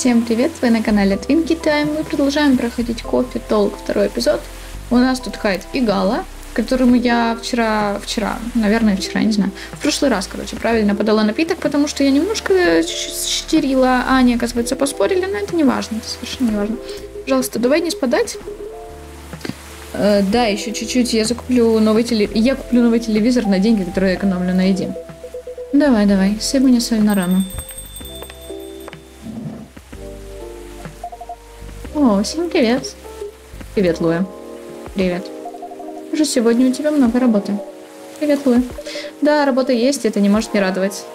Всем привет, вы на канале Twinkie Time. Мы продолжаем проходить Coffee Talk, второй эпизод. У нас тут Хайд и Гала, которым я вчера, не знаю, в прошлый раз, правильно подала напиток, потому что я немножко читерила, а они, оказывается, поспорили, но это не важно, это совершенно не важно. Пожалуйста, давай не спадать. Да, еще чуть-чуть я куплю новый телевизор на деньги, которые я экономлю на еде. Давай, сегодня на рану. О, всем привет. Привет, Луя. Привет. Уже сегодня у тебя много работы. Привет, Луя. Да, работа есть, это не может не радовать.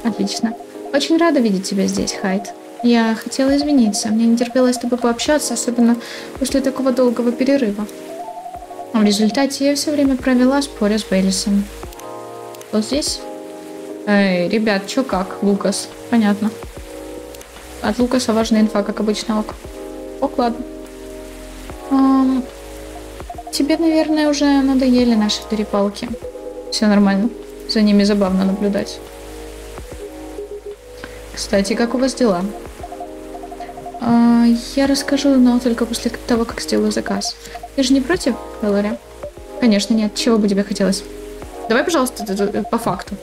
Отлично. Очень рада видеть тебя здесь, Хайд. Я хотела извиниться, мне не терпелось с тобой пообщаться, особенно после такого долгого перерыва. В результате я все время провела споря с Бейлисом. Вот здесь? Эй, ребят, чё как, Лукас? Понятно. От Лукаса важная инфа, как обычно, ок. Ок, ладно. Тебе, наверное, уже надоели наши перепалки. Все нормально. За ними забавно наблюдать. Кстати, как у вас дела? Я расскажу, но только после того, как сделаю заказ. Ты же не против, Эллари? Конечно, нет. Чего бы тебе хотелось? Давай, пожалуйста, по факту.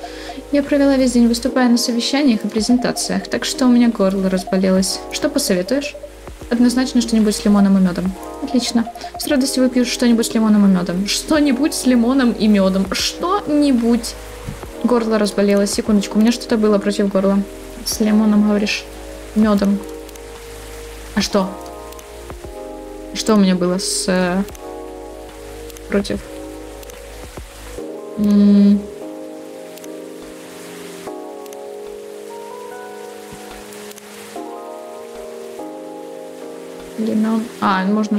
Я провела весь день, выступая на совещаниях и презентациях, так что у меня горло разболелось. Что посоветуешь? Однозначно что-нибудь с лимоном и медом. Отлично. С радостью выпью что-нибудь с лимоном и медом. Что-нибудь с лимоном и медом. Что-нибудь. Горло разболелось. Секундочку, у меня что-то было против горла. С лимоном, говоришь? Медом. А что? Что у меня было с... против? Лимон. Можно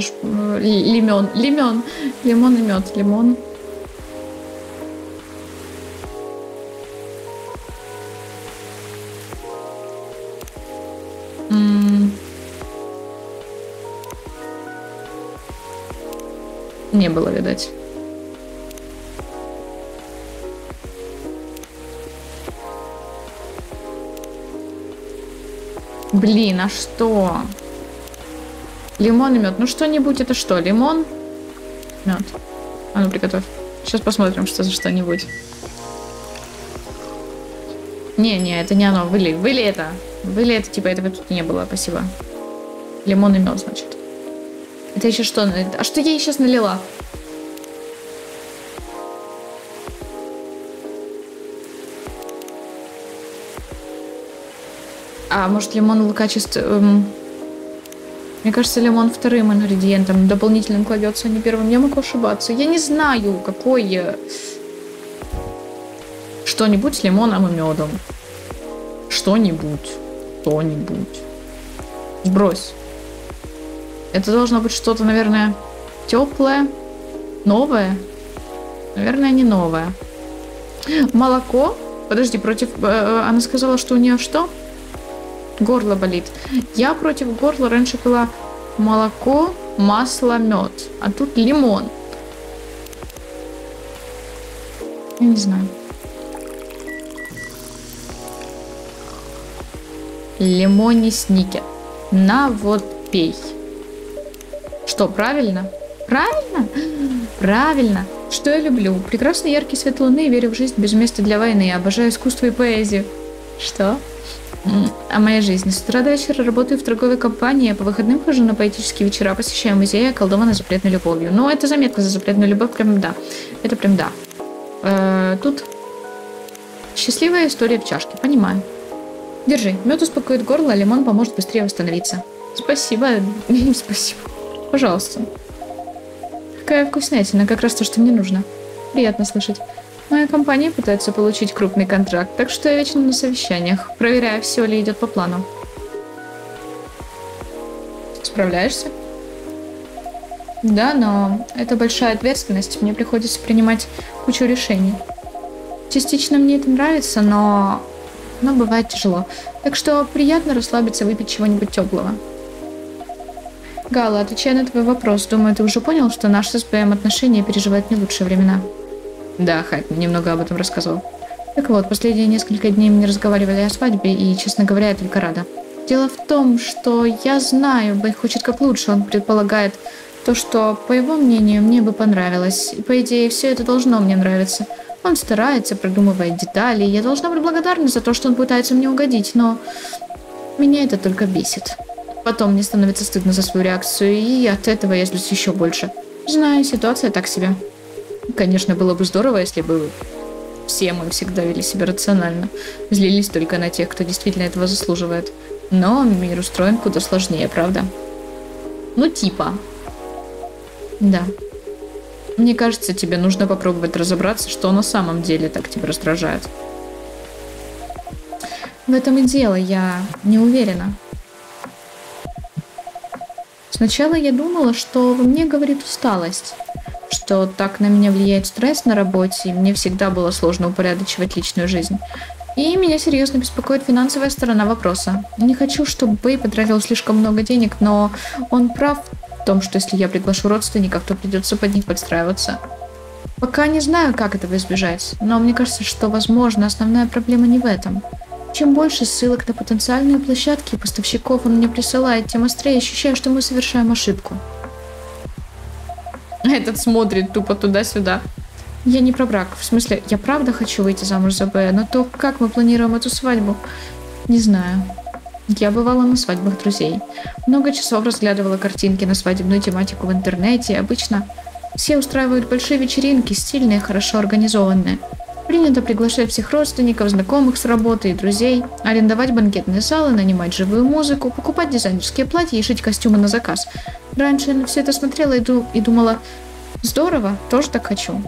лимон. Лимон и мед. Лимон. Не было, видать. Блин, а что? Лимон и мед. Ну что-нибудь это что? Лимон? Мед. А ну приготовь. Сейчас посмотрим, что за что-нибудь. Не, это не оно. Выли это. Выли это, типа этого тут не было. Спасибо. Лимон и мед, значит. Это еще что? А что я ей сейчас налила? А может лимон качество... Мне кажется, лимон вторым ингредиентом, дополнительным кладется, а не первым. Я могу ошибаться. Я не знаю, какой... Что-нибудь с лимоном и медом. Что-нибудь. Сбрось. Это должно быть что-то, наверное, теплое, новое. Наверное, не новое. Молоко? Подожди, против... Она сказала, что у нее что? Горло болит. Я против горла раньше пила молоко, масло, мед. А тут лимон. Я не знаю. Лимони сникер. На вот пей. Что, правильно? Правильно. Что я люблю? Прекрасный яркий свет луны и верю в жизнь без места для войны. Обожаю искусство и поэзию. Что? О моей жизни. С утра до вечера работаю в торговой компании, а по выходным хожу на поэтические вечера, посещаю музеи, околдована запретной любовью. Ну, это заметка за запретную любовь, прям да. Это прям да. Тут счастливая история в чашке, понимаю. Держи, мед успокоит горло, а лимон поможет быстрее восстановиться. Спасибо. Спасибо. Пожалуйста. Какая вкуснятина, как раз то, что мне нужно. Приятно слышать. Моя компания пытается получить крупный контракт, так что я вечно на совещаниях, проверяя, все ли идет по плану. Справляешься? Да, но это большая ответственность, мне приходится принимать кучу решений. Частично мне это нравится, но бывает тяжело. Так что приятно расслабиться, выпить чего-нибудь теплого. Гала, отвечая на твой вопрос, думаю, ты уже понял, что наши с БМ отношения переживают не лучшие времена. Да, Хайд немного об этом рассказывал. Так вот, последние несколько дней мы не разговаривали о свадьбе, и, честно говоря, я только рада. Дело в том, что я знаю, Бен хочет как лучше, он предполагает то, что, по его мнению, мне бы понравилось. И, по идее, все это должно мне нравиться. Он старается, продумывает детали, и я должна быть благодарна за то, что он пытается мне угодить, но меня это только бесит. Потом мне становится стыдно за свою реакцию, и от этого я злюсь еще больше. Знаю, ситуация так себе. Конечно, было бы здорово, если бы все мы всегда вели себя рационально, злились только на тех, кто действительно этого заслуживает. Но мир устроен куда сложнее, правда? Ну, типа. Да. Мне кажется, тебе нужно попробовать разобраться, что на самом деле так тебя раздражает. В этом и дело, я не уверена. Сначала я думала, что во мне говорит усталость, что так на меня влияет стресс на работе, и мне всегда было сложно упорядочивать личную жизнь. И меня серьезно беспокоит финансовая сторона вопроса. Не хочу, чтобы Бэй потратил слишком много денег, но он прав в том, что если я приглашу родственников, то придется под них подстраиваться. Пока не знаю, как этого избежать, но мне кажется, что, возможно, основная проблема не в этом. Чем больше ссылок на потенциальные площадки и поставщиков он мне присылает, тем острее ощущаю, что мы совершаем ошибку. Этот смотрит тупо туда-сюда. Я не про брак. В смысле, я правда хочу выйти замуж за Б, но то, как мы планируем эту свадьбу, не знаю. Я бывала на свадьбах друзей. Много часов разглядывала картинки на свадебную тематику в интернете. Обычно все устраивают большие вечеринки, стильные, хорошо организованные. Принято приглашать всех родственников, знакомых с работы и друзей, арендовать банкетные залы, нанимать живую музыку, покупать дизайнерские платья и шить костюмы на заказ. Раньше я на все это смотрела и думала, здорово, тоже так хочу.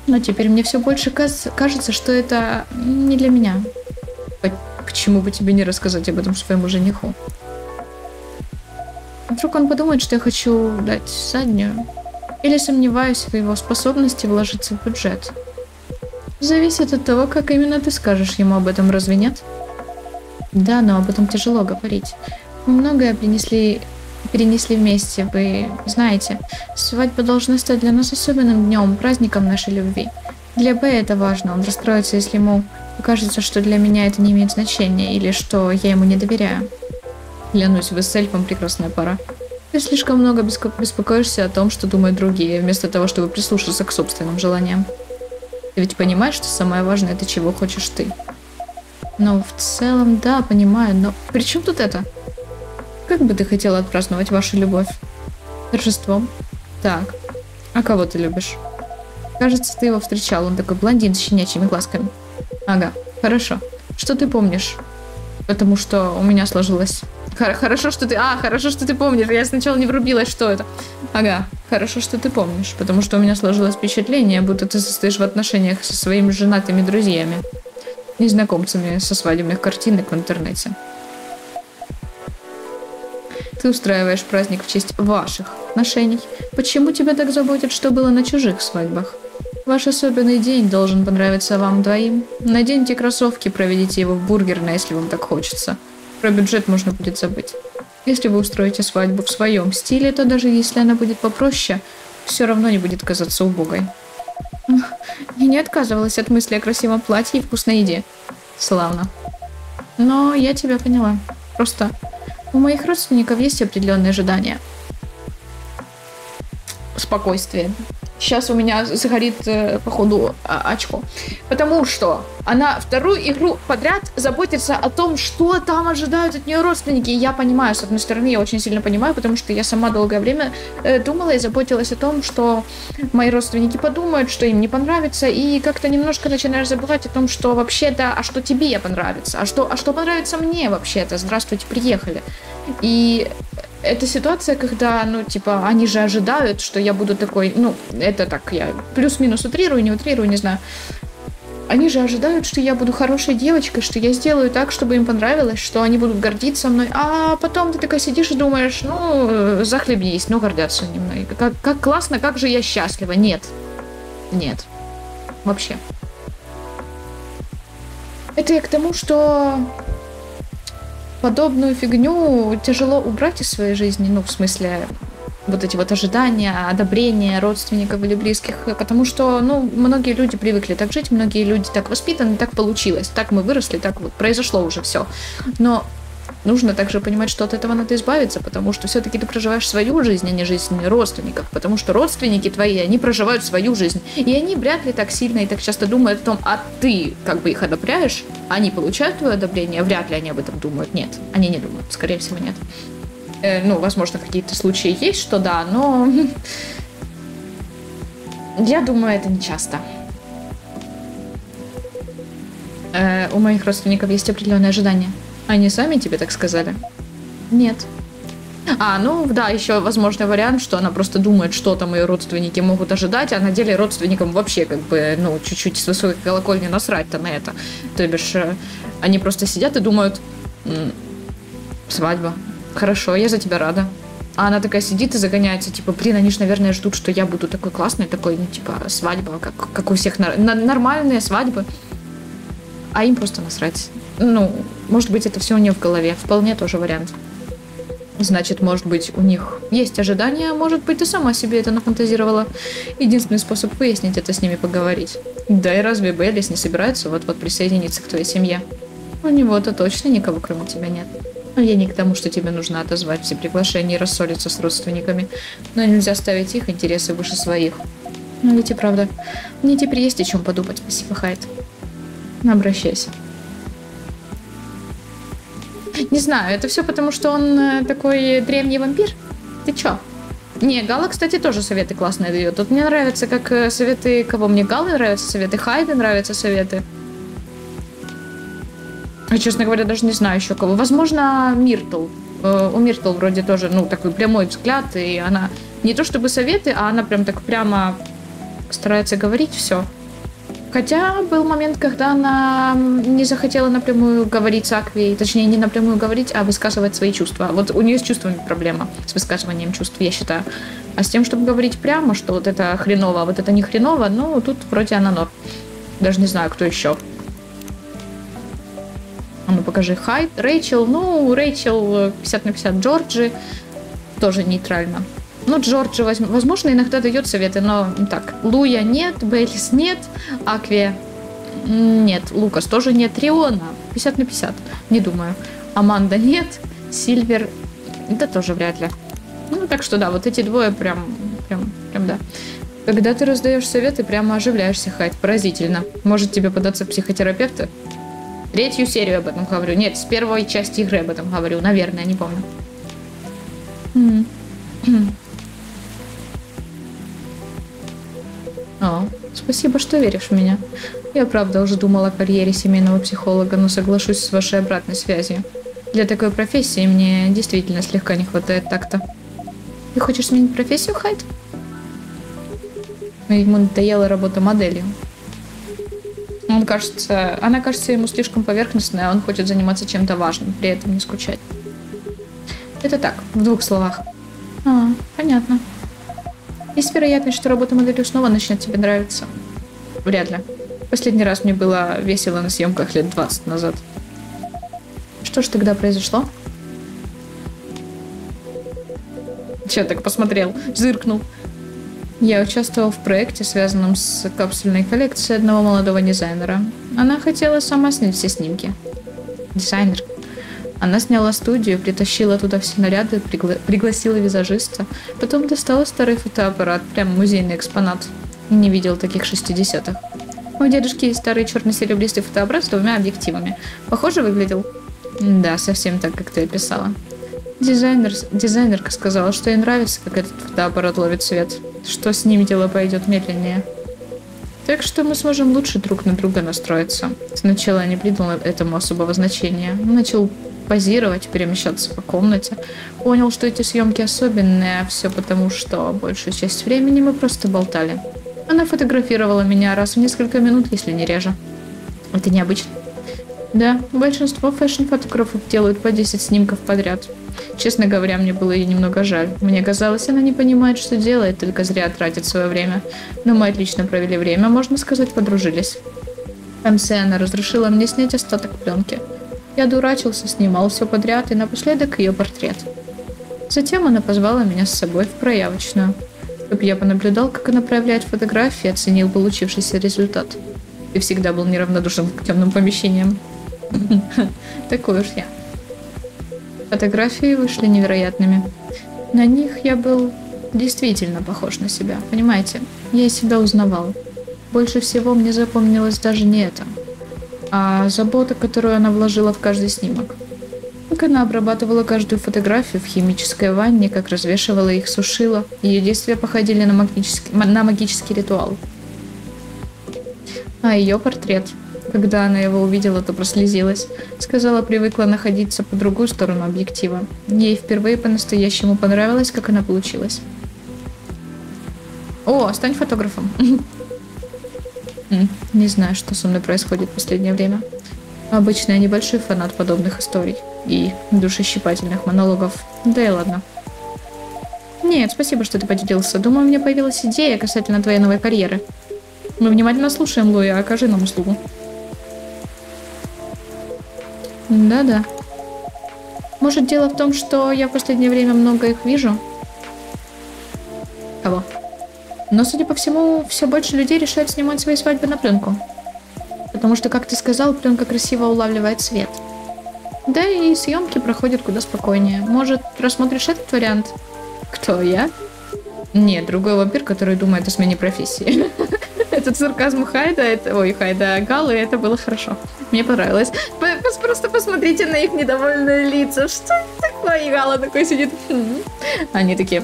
Но теперь мне все больше кажется, что это не для меня. Почему бы тебе не рассказать об этом своему жениху? Вдруг он подумает, что я хочу дать заднюю? Или сомневаюсь в его способности вложиться в бюджет? Зависит от того, как именно ты скажешь ему об этом, разве нет? Да, но об этом тяжело говорить. Мы многое перенесли вместе, вы знаете. Свадьба должна стать для нас особенным днем, праздником нашей любви. Для Б это важно, он расстроится, если ему покажется, что для меня это не имеет значения, или что я ему не доверяю. Клянусь, вы с Эльфом прекрасная пара. Ты слишком много беспокоишься о том, что думают другие, вместо того, чтобы прислушаться к собственным желаниям. Ты ведь понимаешь, что самое важное — это чего хочешь ты. Ну, в целом, да, понимаю, но при чем тут это? Как бы ты хотела отпраздновать вашу любовь? Торжеством? Так. А кого ты любишь? Кажется, ты его встречал, он такой блондин с щенячьими глазками. Ага, хорошо. Что ты помнишь? Потому что у меня сложилось... Хорошо, что ты помнишь. Я сначала не врубилась, что это. Ага, хорошо, что ты помнишь. Потому что у меня сложилось впечатление, будто ты состоишь в отношениях со своими женатыми друзьями. Незнакомцами со свадебных картинок в интернете. Ты устраиваешь праздник в честь ваших отношений. Почему тебя так заботит, что было на чужих свадьбах? Ваш особенный день должен понравиться вам двоим. Наденьте кроссовки, проведите его в бургерной, если вам так хочется. Про бюджет можно будет забыть. Если вы устроите свадьбу в своем стиле, то даже если она будет попроще, все равно не будет казаться убогой. Я не отказывалась от мысли о красивом платье и вкусной еде. Славно. Но я тебя поняла. Просто у моих родственников есть определенные ожидания. Спокойствие. Сейчас у меня загорит, походу, очко. Потому что она вторую игру подряд заботится о том, что там ожидают от нее родственники. И я понимаю, с одной стороны, я очень сильно понимаю, потому что я сама долгое время думала и заботилась о том, что мои родственники подумают, что им не понравится. И как-то немножко начинаешь забывать о том, что вообще-то, а что тебе понравится? А что понравится мне вообще-то? Здравствуйте, приехали. И... это ситуация, когда, они же ожидают, что я буду такой, это так, я плюс-минус утрирую, не знаю. Они же ожидают, что я буду хорошей девочкой, что я сделаю так, чтобы им понравилось, что они будут гордиться мной. А потом ты такая сидишь и думаешь, захлебнись, гордятся они мной. Как классно, как же я счастлива. Нет. Вообще. Это я к тому, что... подобную фигню тяжело убрать из своей жизни, в смысле, вот эти вот ожидания, одобрения родственников или близких, потому что, многие люди привыкли так жить, многие люди так воспитаны, так получилось, так мы выросли, так вот произошло уже все. Но нужно также понимать, что от этого надо избавиться, потому что все-таки ты проживаешь свою жизнь, а не жизнь родственников, потому что родственники твои, они проживают свою жизнь, и они вряд ли так сильно и так часто думают о том, а ты как бы их одобряешь, они получают твое одобрение, вряд ли они об этом думают. Нет, они не думают, скорее всего, нет. Ну, возможно, какие-то случаи есть, что да, но я думаю, это не часто. У моих родственников есть определенные ожидания. Они сами тебе так сказали? Нет. Ну да, еще возможный вариант, что она просто думает, что там ее родственники могут ожидать, а на деле родственникам вообще как бы, ну, чуть-чуть с высокой колокольни насрать-то на это. То бишь, они просто сидят и думают, свадьба, хорошо, я за тебя рада. А она такая сидит и загоняется, типа, блин, они же, наверное, ждут, что я буду такой классный, такой, ну, типа, свадьба, как у всех нормальные свадьбы. А им просто насрать. Ну, может быть, это все у нее в голове. Вполне тоже вариант. Значит, может быть, у них есть ожидания, а может быть, ты сама себе это нафантазировала. Единственный способ выяснить это с ними поговорить. Да и разве Бейлис не собирается вот-вот присоединиться к твоей семье? У него-то точно никого, кроме тебя, нет. Я не к тому, что тебе нужно отозвать все приглашения и рассориться с родственниками. Но нельзя ставить их интересы выше своих. Ну ведь и правда. Мне теперь есть о чем подумать. Спасибо, Хайд. Обращайся. Не знаю, это все потому, что он такой древний вампир? Ты чё? Не, Гала, кстати, тоже советы классные дает. Тут мне нравятся как советы... Кого мне Галы нравятся советы? Хайда нравятся советы. Я, честно говоря, даже не знаю еще кого. Возможно, Миртл. У Миртл вроде тоже, ну, такой прямой взгляд, и она не то чтобы советы, а она прям так прямо старается говорить все. Хотя был момент, когда она не захотела напрямую говорить с Аквией, точнее, не напрямую говорить, а высказывать свои чувства. Вот у нее с чувствами проблема, с высказыванием чувств, я считаю. А с тем, чтобы говорить прямо, что вот это хреново, а вот это не хреново, ну, тут вроде она норм. Даже не знаю, кто еще. А ну, покажи. Хайд, Рэйчел, ну, Рэйчел 50 на 50, Джорджи тоже нейтрально. Ну, Джорджи, возможно, иногда дает советы, но так. Луя нет, Бейлис нет, Аквия нет, Лукас тоже нет, Риона 50 на 50, не думаю. Аманда нет, Сильвер, да тоже вряд ли. Ну, так что да, вот эти двое прям да. Когда ты раздаешь советы, прямо оживляешься, Хайд, поразительно. Может тебе податься в психотерапевта? 3-ю серию об этом говорю. Нет, с 1-й части игры об этом говорю, наверное, не помню. Спасибо, что веришь в меня. Я правда уже думала о карьере семейного психолога, но соглашусь с вашей обратной связью. Для такой профессии мне действительно слегка не хватает такта. Ты хочешь сменить профессию, Хайд? Ему надоела работа моделью. Она кажется ему слишком поверхностной, а он хочет заниматься чем-то важным, при этом не скучать. Это так, в 2 словах. Понятно. Есть вероятность, что работа моделью снова начнет тебе нравиться? Вряд ли. Последний раз мне было весело на съемках лет 20 назад. Что ж тогда произошло? Че так посмотрел? Зыркнул. Я участвовал в проекте, связанном с капсульной коллекцией одного молодого дизайнера. Она хотела сама снять все снимки. Дизайнер. Она сняла студию, притащила туда все наряды, пригласила визажиста. Потом достала старый фотоаппарат, прям музейный экспонат. Не видел таких 60-х. У дедушки есть старый черно-серебристый фотоаппарат с 2 объективами. Похоже выглядел? Да, совсем так, как ты описала. Дизайнерка сказала, что ей нравится, как этот фотоаппарат ловит свет. Что с ним дело пойдет медленнее. Так что мы сможем лучше друг на друга настроиться. Сначала я не придал этому особого значения. Начал позировать, перемещаться по комнате. Понял, что эти съемки особенные, все потому, что большую часть времени мы просто болтали. Она фотографировала меня раз в несколько минут, если не реже. Это необычно. Да, большинство фэшн-фотографов делают по 10 снимков подряд. Честно говоря, мне было ее немного жаль. Мне казалось, она не понимает, что делает, только зря тратит свое время. Но мы отлично провели время, можно сказать, подружились. В конце она разрешила мне снять остаток пленки. Я дурачился, снимал все подряд и напоследок ее портрет. Затем она позвала меня с собой в проявочную, чтобы я понаблюдал, как она проявляет фотографии и оценил получившийся результат. Ты всегда был неравнодушен к темным помещениям. Такой уж я. Фотографии вышли невероятными. На них я был действительно похож на себя, понимаете? Я себя узнавал. Больше всего мне запомнилось даже не это, а забота, которую она вложила в каждый снимок. Как она обрабатывала каждую фотографию в химической ванне, как развешивала их, сушила. Ее действия походили на магический ритуал. А ее портрет. Когда она его увидела, то прослезилась. Сказала, привыкла находиться по другую сторону объектива. Ей впервые по-настоящему понравилось, как она получилась. О, стань фотографом. Не знаю, что со мной происходит в последнее время. Обычно я небольшой фанат подобных историй и душещипательных монологов. Да и ладно. Нет, спасибо, что ты поделился. Думаю, у меня появилась идея касательно твоей новой карьеры. Мы внимательно слушаем, Луи, окажи нам услугу. Да-да. Может, дело в том, что я в последнее время много их вижу? Кого? Но, судя по всему, все больше людей решают снимать свои свадьбы на пленку. Потому что, как ты сказал, пленка красиво улавливает свет. Да и съемки проходят куда спокойнее. Может, рассмотришь этот вариант? Кто, я? Нет, другой вампир, который думает о смене профессии. Этот сарказм Хайда Галы, это было хорошо. Мне понравилось. Просто посмотрите на их недовольные лица. Что это такое? И Гала такой сидит. Они такие...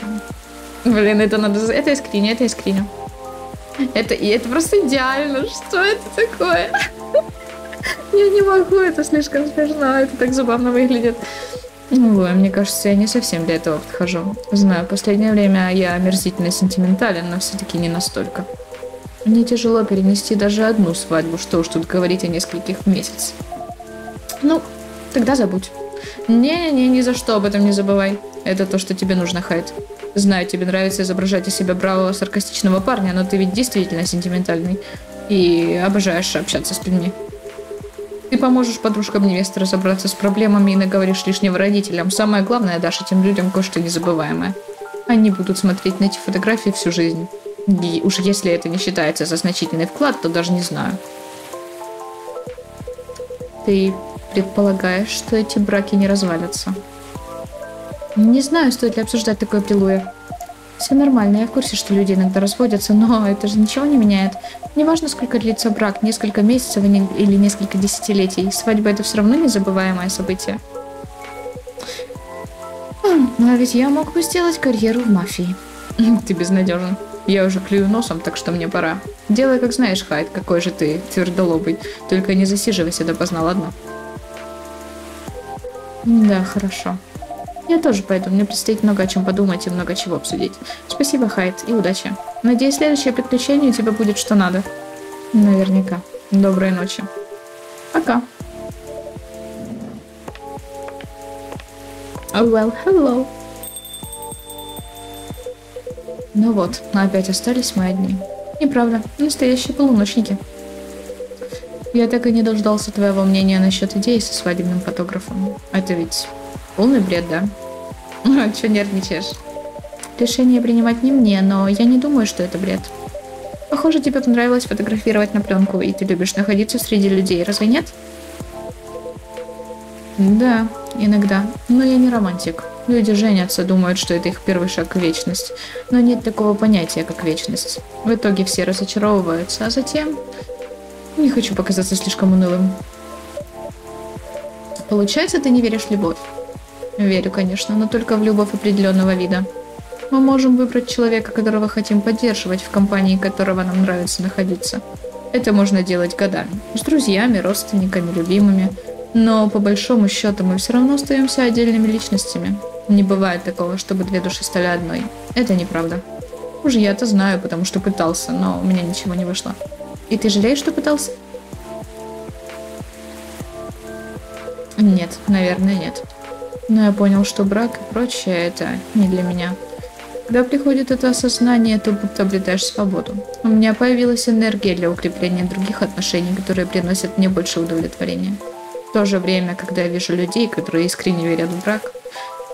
Блин, это надо... Это я скриню. Это просто идеально. Что это такое? Я не могу, это слишком смешно. Это так забавно выглядит. Ой, мне кажется, я не совсем для этого подхожу. Знаю, в последнее время я омерзительно сентиментален, но все-таки не настолько. Мне тяжело перенести даже одну свадьбу, что уж тут говорить о нескольких в месяц. Ну, тогда забудь. Не-не, ни за что об этом не забывай. Это то, что тебе нужно, Хайд. Знаю, тебе нравится изображать из себя бравого, саркастичного парня, но ты ведь действительно сентиментальный и обожаешь общаться с людьми. Ты поможешь подружкам невесты разобраться с проблемами и наговоришь лишнего родителям. Самое главное, дашь этим людям кое-что незабываемое. Они будут смотреть на эти фотографии всю жизнь. И уж если это не считается за значительный вклад, то даже не знаю. Ты предполагаешь, что эти браки не развалятся? Не знаю, стоит ли обсуждать такое при Луи. Все нормально, я в курсе, что люди иногда разводятся, но это же ничего не меняет. Неважно, сколько длится брак, несколько месяцев или несколько десятилетий. Свадьба — это все равно незабываемое событие. А ведь я мог бы сделать карьеру в мафии. Ты безнадежен. Я уже клюю носом, так что мне пора. Делай, как знаешь, Хайд, какой же ты твердолобый. Только не засиживайся допоздна, ладно? Да, хорошо. Я тоже пойду. Мне предстоит много о чем подумать и много чего обсудить. Спасибо, Хайд, и удачи. Надеюсь, следующее приключение у тебя будет что надо. Наверняка. Доброй ночи. Пока. Well, hello. Ну вот, опять остались мы одни. Неправда, настоящие полуночники. Я так и не дождался твоего мнения насчет идеи со свадебным фотографом. Это ведь полный бред, да? Чё нервничаешь? Решение принимать не мне, но я не думаю, что это бред. Похоже, тебе понравилось фотографировать на пленку, и ты любишь находиться среди людей, разве нет? Да, иногда. Но я не романтик. Люди женятся, думают, что это их первый шаг в вечность. Но нет такого понятия, как вечность. В итоге все разочаровываются, а затем... Не хочу показаться слишком унылым. Получается, ты не веришь в любовь? Верю, конечно, но только в любовь определенного вида. Мы можем выбрать человека, которого хотим поддерживать, в компании которого нам нравится находиться. Это можно делать годами. С друзьями, родственниками, любимыми. Но по большому счету мы все равно остаемся отдельными личностями. Не бывает такого, чтобы две души стали одной. Это неправда. Уже я это знаю, потому что пытался, но у меня ничего не вышло. И ты жалеешь, что пытался? Нет, наверное, нет. Но я понял, что брак и прочее — это не для меня. Когда приходит это осознание, то будто обретаешь свободу. У меня появилась энергия для укрепления других отношений, которые приносят мне больше удовлетворения. В то же время, когда я вижу людей, которые искренне верят в брак,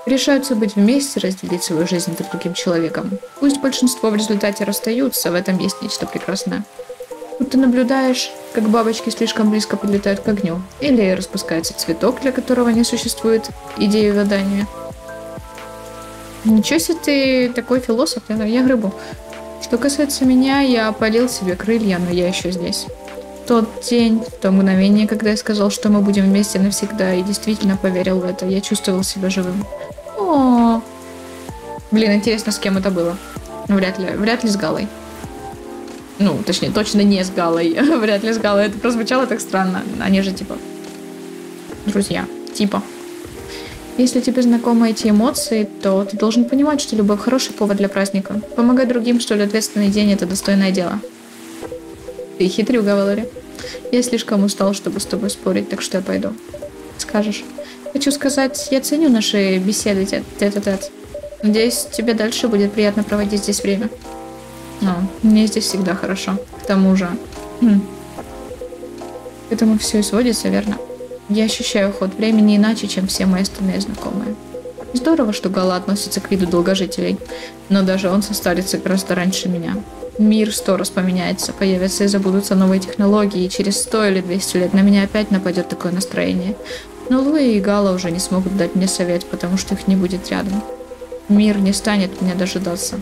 решаются быть вместе, разделить свою жизнь с другим человеком. Пусть большинство в результате расстаются, в этом есть нечто прекрасное. Вот ты наблюдаешь, как бабочки слишком близко подлетают к огню. Или распускается цветок, для которого не существует идеи задания. Ничего себе ты такой философ, я грыбу. Что касается меня, я опалил себе крылья, но я еще здесь. Тот день, то мгновение, когда я сказал, что мы будем вместе навсегда, и действительно поверил в это, я чувствовал себя живым. О, блин, интересно, с кем это было? Вряд ли с Галой. Ну, точнее, точно не с Галой. Вряд ли с Галой. Это прозвучало так странно. Они же, типа, друзья. Типа. Если тебе знакомы эти эмоции, то ты должен понимать, что любовь хороший повод для праздника. Помогать другим, что ли, ответственный день – это достойное дело. Ты хитрюга, Валери. Я слишком устал, чтобы с тобой спорить, так что я пойду. Скажешь. Хочу сказать, я ценю наши беседы тет-а-тет. Надеюсь, тебе дальше будет приятно проводить здесь время. Но мне здесь всегда хорошо. К тому же... К этому все и сводится, верно? Я ощущаю ход времени иначе, чем все мои остальные знакомые. Здорово, что Гала относится к виду долгожителей, но даже он состарится гораздо раньше меня. Мир 100 раз поменяется, появятся и забудутся новые технологии, и через 100 или 200 лет на меня опять нападет такое настроение. Но Луи и Гала уже не смогут дать мне совет, потому что их не будет рядом. Мир не станет меня дожидаться.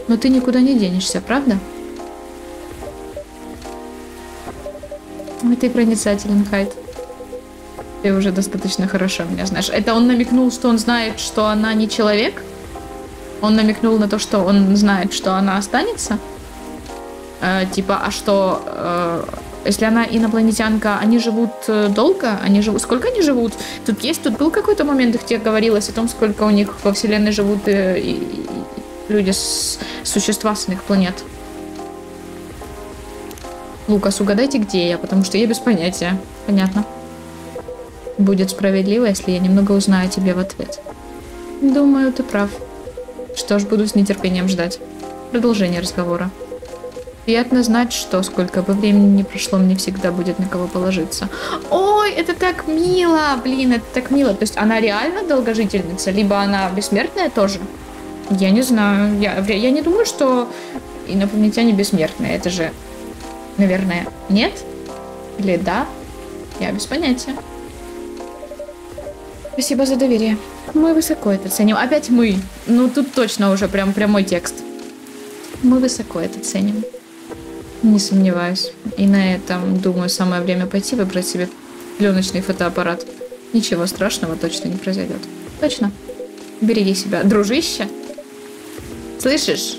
Но ты никуда не денешься, правда? Ты проницателен, Хайд. Ты уже достаточно хорошо меня знаешь. Это он намекнул, что он знает, что она не человек? Он намекнул на то, что он знает, что она останется? Типа, а что, если она инопланетянка, они живут долго? Сколько они живут? Тут был какой-то момент, где говорилось о том, сколько у них во Вселенной живут люди, существа с иных планет. Лукас, угадайте, где я, потому что я без понятия. Понятно. Будет справедливо, если я немного узнаю о тебе в ответ. Думаю, ты прав. Что ж, буду с нетерпением ждать. Продолжение разговора. Приятно знать, что сколько бы времени ни прошло, мне всегда будет на кого положиться. Ой, это так мило! Блин, это так мило. То есть она реально долгожительница, либо она бессмертная тоже? Я не знаю. Я не думаю, что инопланетяне бессмертные. Это же, наверное, нет? Или да? Я без понятия. Спасибо за доверие. Мы высоко это ценим. Опять мы. Ну, тут точно уже прям прямой текст. Мы высоко это ценим. Не сомневаюсь. И на этом, думаю, самое время пойти выбрать себе пленочный фотоаппарат. Ничего страшного точно не произойдет. Точно. Береги себя, дружище. Слышишь?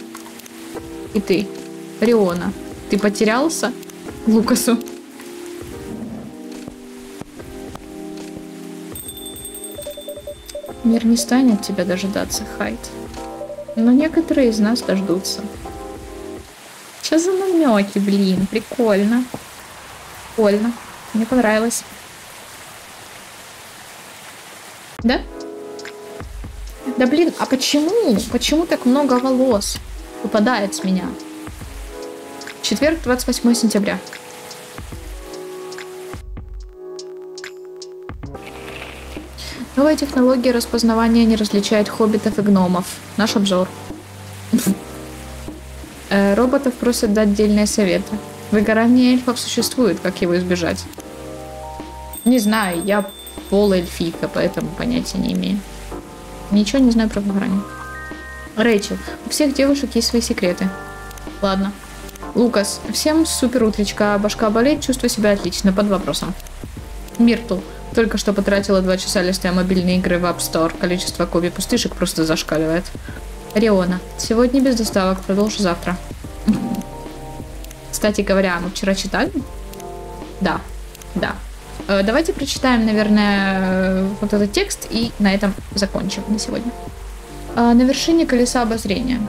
И ты, Риона, ты потерялся Лукасу? Мир не станет тебя дожидаться, Хайд. Но некоторые из нас дождутся. Что за намеки, блин? Прикольно. Прикольно. Мне понравилось. Да? Да блин, а почему? Почему так много волос выпадает с меня? Четверг, 28 сентября. Новая технология распознавания не различает хоббитов и гномов. Наш обзор. Роботов просят дать отдельные советы. Выгорание эльфов существует, как его избежать? Не знаю, я полуэльфийка, поэтому понятия не имею. Ничего не знаю про выгорание. Рэйчел, у всех девушек есть свои секреты. Ладно. Лукас, всем супер утречка, башка болит, чувствую себя отлично, под вопросом. Миртл, только что потратила 2 часа, листая мобильные игры в App Store. Количество копий пустышек просто зашкаливает. Риона, сегодня без доставок, продолжу завтра. Кстати говоря, мы вчера читали? Да. Давайте прочитаем, наверное, вот этот текст и на этом закончим на сегодня. На вершине колеса обозрения.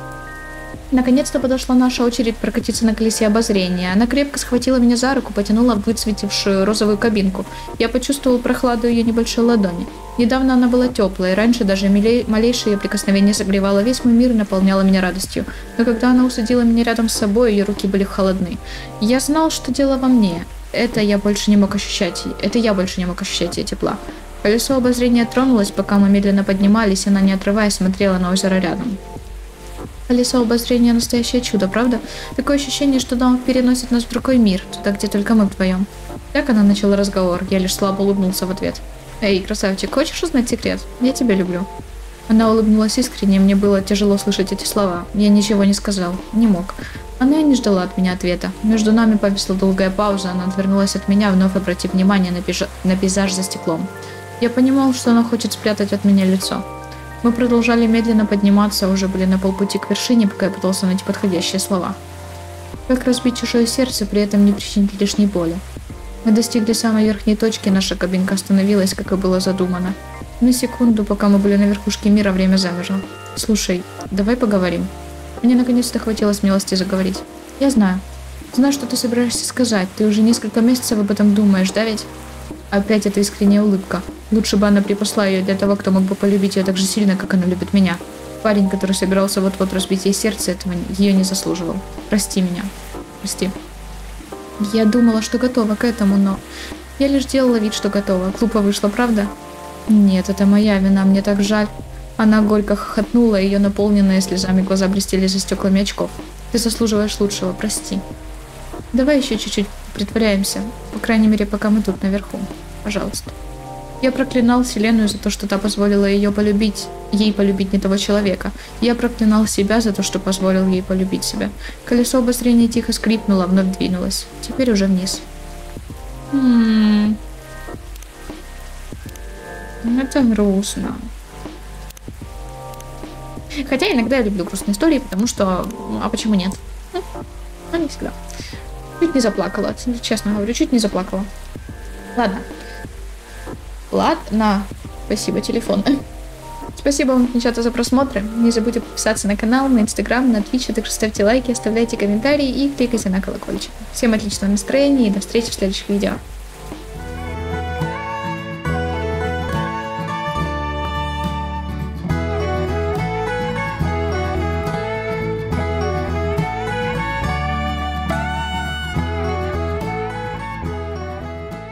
Наконец-то подошла наша очередь прокатиться на колесе обозрения. Она крепко схватила меня за руку, потянула в выцветившую розовую кабинку. Я почувствовал прохладу ее небольшой ладони. Недавно она была теплой, раньше даже малейшее ее прикосновение согревало весь мой мир и наполняло меня радостью. Но когда она усадила меня рядом с собой, ее руки были холодны. Я знал, что дело во мне. Это я больше не мог ощущать ее тепла. Колесо обозрения тронулось, пока мы медленно поднимались, она, не отрываясь, смотрела на озеро рядом. Колесо обозрения — настоящее чудо, правда? Такое ощущение, что дом переносит нас в другой мир, туда, где только мы вдвоем. Так она начала разговор, я лишь слабо улыбнулся в ответ. Эй, красавчик, хочешь узнать секрет? Я тебя люблю. Она улыбнулась искренне, мне было тяжело слышать эти слова. Я ничего не сказал, не мог. Она и не ждала от меня ответа. Между нами повисла долгая пауза, она отвернулась от меня, вновь обратив внимание на пейзаж за стеклом. Я понимал, что она хочет спрятать от меня лицо. Мы продолжали медленно подниматься, уже были на полпути к вершине, пока я пытался найти подходящие слова. Как разбить чужое сердце, при этом не причинить лишней боли? Мы достигли самой верхней точки, наша кабинка остановилась, как и было задумано. На секунду, пока мы были на верхушке мира, время замерло. Слушай, давай поговорим. Мне наконец-то хватило смелости заговорить. Я знаю. Знаю, что ты собираешься сказать. Ты уже несколько месяцев об этом думаешь, да ведь? Опять эта искренняя улыбка. Лучше бы она припасла ее для того, кто мог бы полюбить ее так же сильно, как она любит меня. Парень, который собирался вот-вот разбить ей сердце, этого ее не заслуживал. Прости меня. Прости. Я думала, что готова к этому, но... Я лишь делала вид, что готова. Глупо вышло, правда? Нет, это моя вина, мне так жаль. Она горько хохотнула, ее наполненные слезами глаза блестели за стеклами очков. Ты заслуживаешь лучшего, прости. Давай еще чуть-чуть притворяемся. По крайней мере, пока мы тут наверху. Пожалуйста. Я проклинал Вселенную за то, что та позволила ей полюбить не того человека. Я проклинал себя за то, что позволил ей полюбить себя. Колесо обозрения тихо скрипнуло, вновь двинулось. Теперь уже вниз. Это грустно. Хотя иногда я люблю грустные истории, потому что... А почему нет? Ну, не всегда. Чуть не заплакала, честно говорю, чуть не заплакала. Ладно. Спасибо, телефон. Спасибо вам, девчата, за просмотры. Не забудьте подписаться на канал, на Инстаграм, на Твич, а также ставьте лайки, оставляйте комментарии и кликайте на колокольчик. Всем отличного настроения и до встречи в следующих видео.